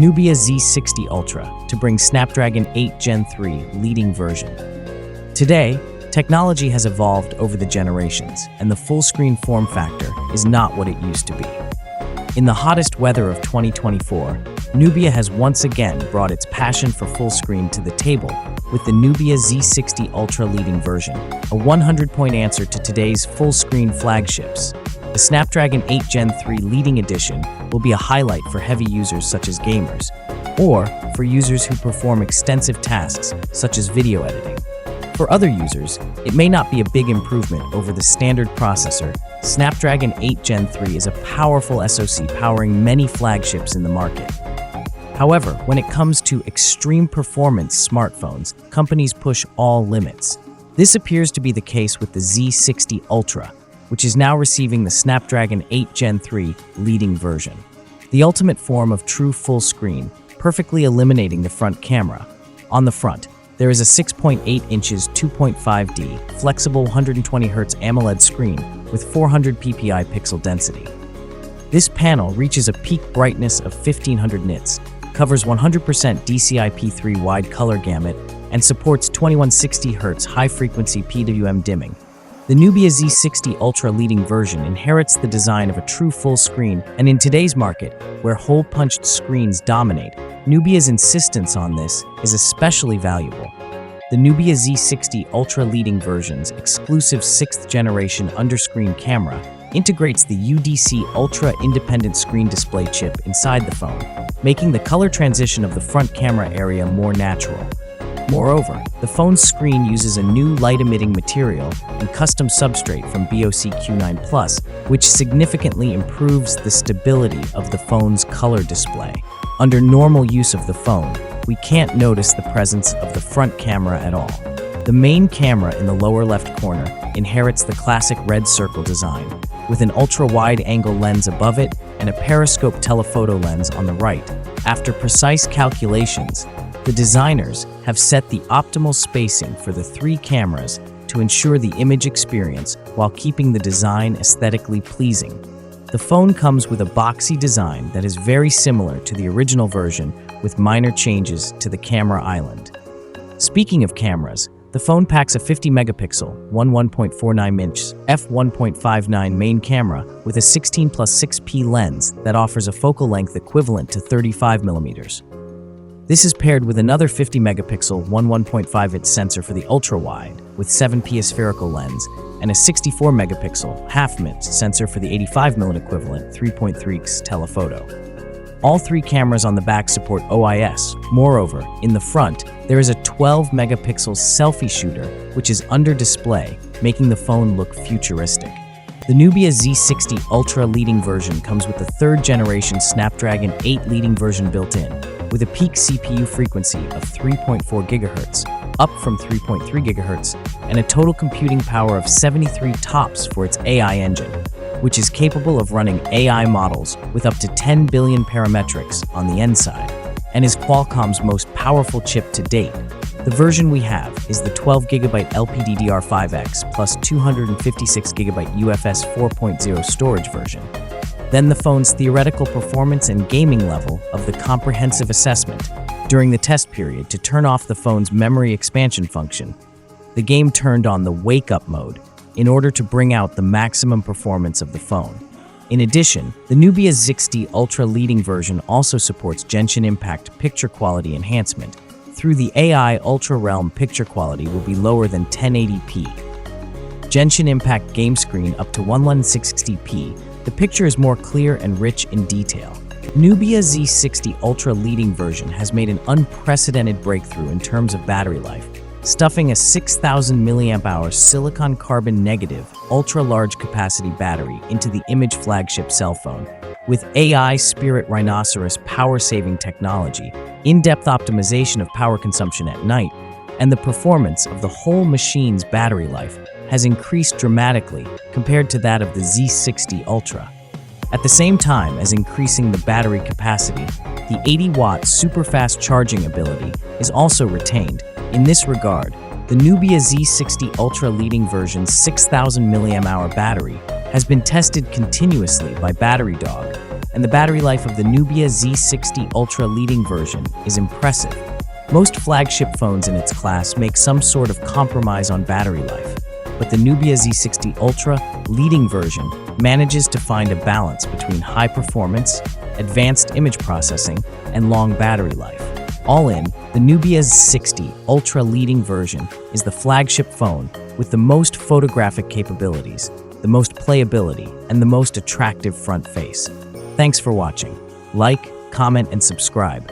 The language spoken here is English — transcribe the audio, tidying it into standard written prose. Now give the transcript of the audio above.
Nubia Z60 Ultra to bring Snapdragon 8 Gen 3 leading version. Today, technology has evolved over the generations, and the full-screen form factor is not what it used to be. In the hottest weather of 2024, Nubia has once again brought its passion for full screen to the table with the Nubia Z60 Ultra Leading version, a 100-point answer to today's full-screen flagships. The Snapdragon 8 Gen 3 Leading Edition will be a highlight for heavy users such as gamers, or for users who perform extensive tasks such as video editing. For other users, it may not be a big improvement over the standard processor. Snapdragon 8 Gen 3 is a powerful SoC powering many flagships in the market. However, when it comes to extreme performance smartphones, companies push all limits. This appears to be the case with the Z60 Ultra, which is now receiving the Snapdragon 8 Gen 3 leading version. The ultimate form of true full screen, perfectly eliminating the front camera. On the front, there is a 6.8 inches 2.5D flexible 120Hz AMOLED screen with 400 ppi pixel density. This panel reaches a peak brightness of 1500 nits, covers 100% DCI-P3 wide color gamut, and supports 2160Hz high-frequency PWM dimming. The Nubia Z60 Ultra Leading version inherits the design of a true full screen, and in today's market, where hole-punched screens dominate, Nubia's insistence on this is especially valuable. The Nubia Z60 Ultra Leading version's exclusive 6th generation underscreen camera integrates the UDC Ultra Independent Screen Display chip inside the phone, making the color transition of the front camera area more natural. Moreover, the phone's screen uses a new light-emitting material and custom substrate from BOC Q9+, which significantly improves the stability of the phone's color display. Under normal use of the phone, we can't notice the presence of the front camera at all. The main camera in the lower left corner inherits the classic red circle design, with an ultra-wide-angle lens above it and a periscope telephoto lens on the right. After precise calculations, the designers have set the optimal spacing for the three cameras to ensure the image experience while keeping the design aesthetically pleasing. The phone comes with a boxy design that is very similar to the original version, with minor changes to the camera island. Speaking of cameras, the phone packs a 50-megapixel, 1.49-inch f1.59 main camera with a 16+6p lens that offers a focal length equivalent to 35mm. This is paired with another 50-megapixel 1.5-inch sensor for the ultra-wide with 7p spherical lens and a 64-megapixel half-inch sensor for the 85mm equivalent 3.3x telephoto. All three cameras on the back support OIS. Moreover, in the front, there is a 12-megapixel selfie shooter which is under display, making the phone look futuristic. The Nubia Z60 Ultra Leading version comes with the third-generation Snapdragon 8 Leading version built in, with a peak CPU frequency of 3.4 GHz, up from 3.3 GHz, and a total computing power of 73 TOPS for its AI engine, which is capable of running AI models with up to 10 billion parametrics on the N side, and is Qualcomm's most powerful chip to date. The version we have is the 12GB LPDDR5X plus 256GB UFS 4.0 storage version. Then the phone's theoretical performance and gaming level of the comprehensive assessment. During the test period, to turn off the phone's memory expansion function, the game turned on the wake-up mode in order to bring out the maximum performance of the phone. In addition, the Nubia Z60 Ultra Leading version also supports Genshin Impact picture quality enhancement. Through the AI Ultra Realm, picture quality will be lower than 1080p. Genshin Impact game screen up to 1160p. The picture is more clear and rich in detail. Nubia Z60 Ultra Leading version has made an unprecedented breakthrough in terms of battery life, stuffing a 6,000 mAh silicon carbon negative ultra-large capacity battery into the image flagship cell phone. With AI Spirit Rhinoceros power-saving technology, in-depth optimization of power consumption at night, and the performance of the whole machine's battery life has increased dramatically compared to that of the Z60 Ultra. At the same time as increasing the battery capacity, the 80-watt super-fast charging ability is also retained. In this regard, the Nubia Z60 Ultra Leading version's 6,000 mAh battery has been tested continuously by battery.Dog, and the battery life of the Nubia Z60 Ultra Leading version is impressive. Most flagship phones in its class make some sort of compromise on battery life, but the Nubia Z60 Ultra Leading version manages to find a balance between high performance, advanced image processing, and long battery life. All in, the Nubia Z60 Ultra Leading version is the flagship phone with the most photographic capabilities, the most playability, and the most attractive front face. Thanks for watching. Like, comment, and subscribe